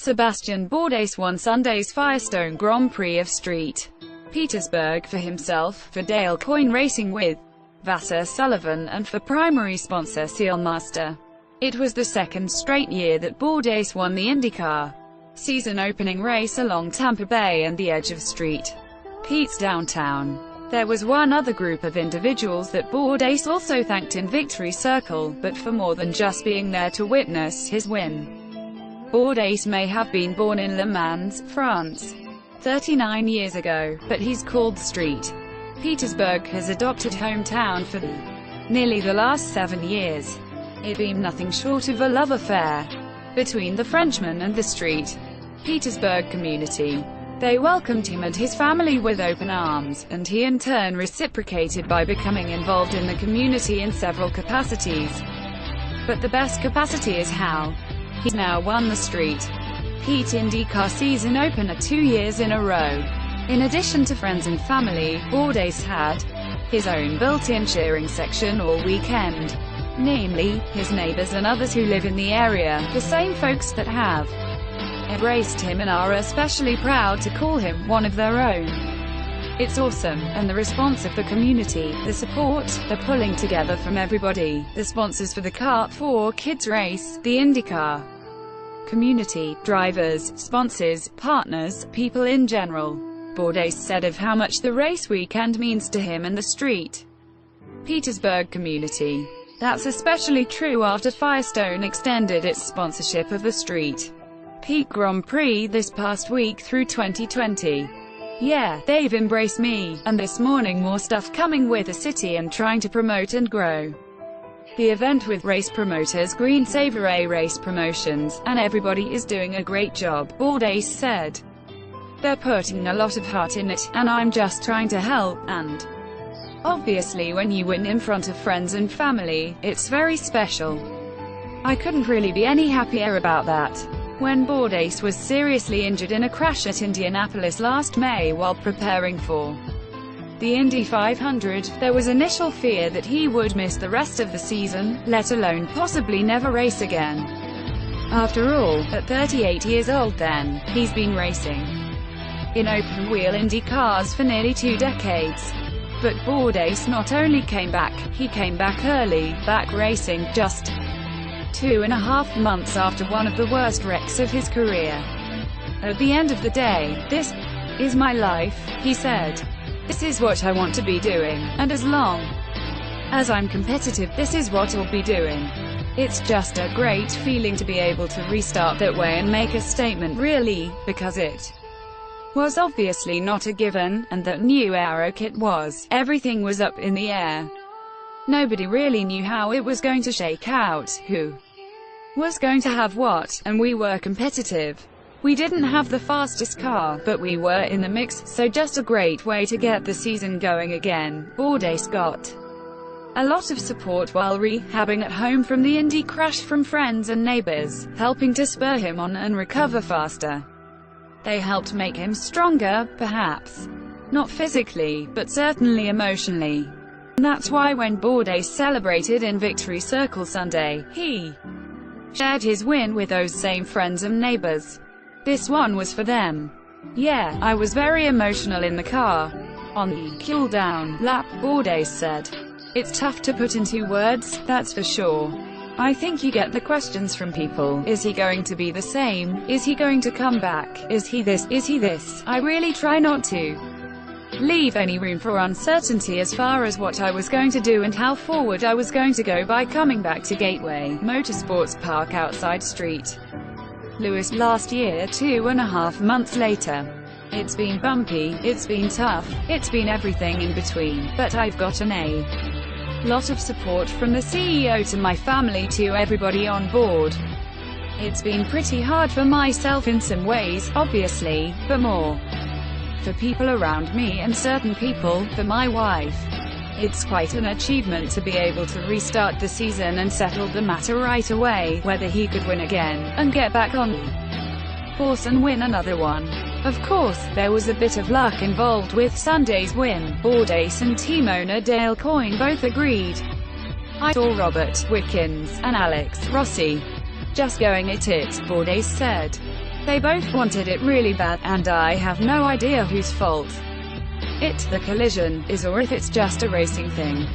Sebastien Bourdais won Sunday's Firestone Grand Prix of St. Petersburg for himself, for Dale Coyne Racing with Vasser-Sullivan, and for primary sponsor Sealmaster. It was the second straight year that Bourdais won the IndyCar season opening race along Tampa Bay and the edge of St. Pete's downtown. There was one other group of individuals that Bourdais also thanked in Victory Circle, but for more than just being there to witness his win. Bourdais may have been born in Le Mans, France, 39 years ago, but he's called St. Petersburg his adopted hometown for nearly the last 7 years. It been nothing short of a love affair between the Frenchman and the St. Petersburg community. They welcomed him and his family with open arms, and he in turn reciprocated by becoming involved in the community in several capacities. But the best capacity is how he's now won the St. Pete IndyCar season opener 2 years in a row. In addition to friends and family, Bourdais had his own built-in cheering section all weekend. Namely, his neighbors and others who live in the area, the same folks that have embraced him and are especially proud to call him one of their own. It's awesome, and the response of the community, the support, the pulling together from everybody, the sponsors for the Kart 4 Kids race, the IndyCar community, drivers, sponsors, partners, people in general. Bourdais said of how much the race weekend means to him and the St. Petersburg community. That's especially true after Firestone extended its sponsorship of the St. Pete Grand Prix this past week through 2020. Yeah, they've embraced me, and this morning more stuff coming with the city and trying to promote and grow the event with race promoters Green Savory Race Promotions, and everybody is doing a great job, Bourdais said. They're putting a lot of heart in it, and I'm just trying to help, and obviously when you win in front of friends and family, it's very special. I couldn't really be any happier about that. When Bourdais was seriously injured in a crash at Indianapolis last May while preparing for the Indy 500, there was initial fear that he would miss the rest of the season, let alone possibly never race again. After all, at 38 years old then, he's been racing in open-wheel Indy cars for nearly 2 decades. But Bourdais not only came back, he came back early, back racing, just 2.5 months after one of the worst wrecks of his career. At the end of the day, this is my life, he said. This is what I want to be doing, and as long as I'm competitive, this is what I'll be doing. It's just a great feeling to be able to restart that way and make a statement, really, because it was obviously not a given, and that new aero kit was, everything was up in the air. Nobody really knew how it was going to shake out, who was going to have what, and we were competitive. We didn't have the fastest car, but we were in the mix, so just a great way to get the season going again. Bourdais got a lot of support while rehabbing at home from the Indy crash from friends and neighbors, helping to spur him on and recover faster. They helped make him stronger, perhaps not physically, but certainly emotionally. And that's why when Bourdais celebrated in Victory Circle Sunday, he shared his win with those same friends and neighbors. This one was for them. Yeah, I was very emotional in the car on the cool-down lap, Bourdais said. It's tough to put into words, that's for sure. I think you get the questions from people. Is he going to be the same? Is he going to come back? Is he this? Is he this? I really try not to leave any room for uncertainty as far as what I was going to do and how forward I was going to go by coming back to Gateway Motorsports Park outside St. Louis last year 2.5 months later. It's been bumpy, it's been tough, it's been everything in between, but I've gotten a lot of support from the CEO to my family to everybody on board. It's been pretty hard for myself in some ways, obviously, but more for people around me and certain people, for my wife. It's quite an achievement to be able to restart the season and settle the matter right away, whether he could win again, and get back on the horse and win another one. Of course, there was a bit of luck involved with Sunday's win, Bourdais and team owner Dale Coyne both agreed. I saw Robert Wickens and Alex Rossi just going at it, Bourdais said. They both wanted it really bad, and I have no idea whose fault the collision is, or if it's just a racing thing.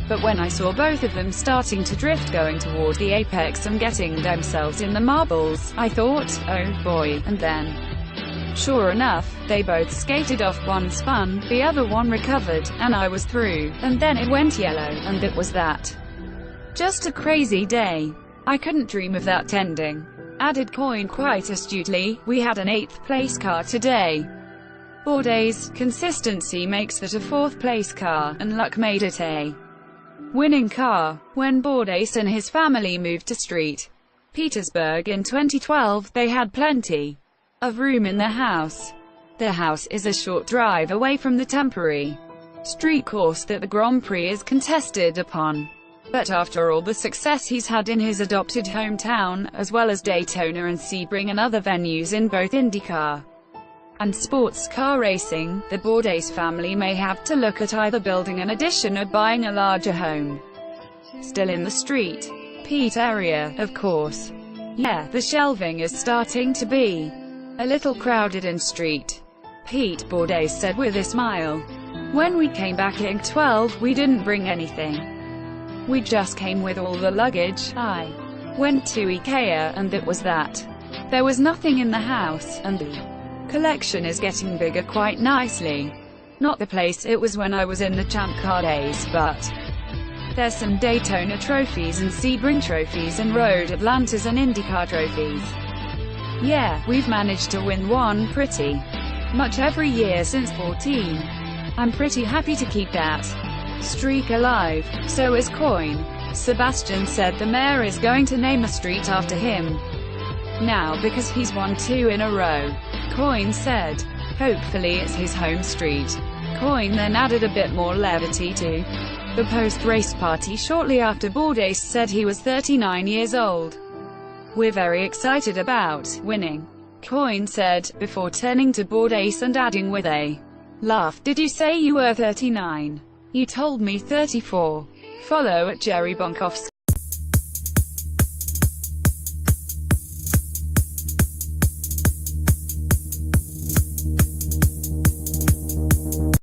But when I saw both of them starting to drift going toward the apex and getting themselves in the marbles, I thought, oh boy, and then, sure enough, they both skated off. One spun, the other one recovered, and I was through, and then it went yellow, and it was that. Just a crazy day. I couldn't dream of that ending. Added Coyne quite astutely, we had an 8th place car today. Bourdais' consistency makes that a 4th place car, and luck made it a winning car. When Bourdais and his family moved to St. Petersburg in 2012, they had plenty of room in their house. Their house is a short drive away from the temporary street course that the Grand Prix is contested upon. But after all the success he's had in his adopted hometown, as well as Daytona and Sebring and other venues in both IndyCar and sports car racing, the Bourdais family may have to look at either building an addition or buying a larger home. Still in the St. Pete area, of course. Yeah, the shelving is starting to be a little crowded in St. Pete, Bourdais said with a smile. When we came back in 12, we didn't bring anything. We just came with all the luggage. I went to IKEA, and that was that. There was nothing in the house, and the collection is getting bigger quite nicely. Not the place it was when I was in the Champ Car days, but there's some Daytona trophies and Sebring trophies and Road Atlantas and IndyCar trophies. Yeah, we've managed to win one pretty much every year since 14. I'm pretty happy to keep that streak alive. So is Coyne. Sebastien said the mayor is going to name a street after him now because he's won 2 in a row. Coyne said, hopefully it's his home street. Coyne then added a bit more levity to the post-race party shortly after Bourdais said he was 39 years old. We're very excited about winning, Coyne said, before turning to Bourdais and adding with a laugh, did you say you were 39? You told me 34. Follow at Jerry Bonkovsky.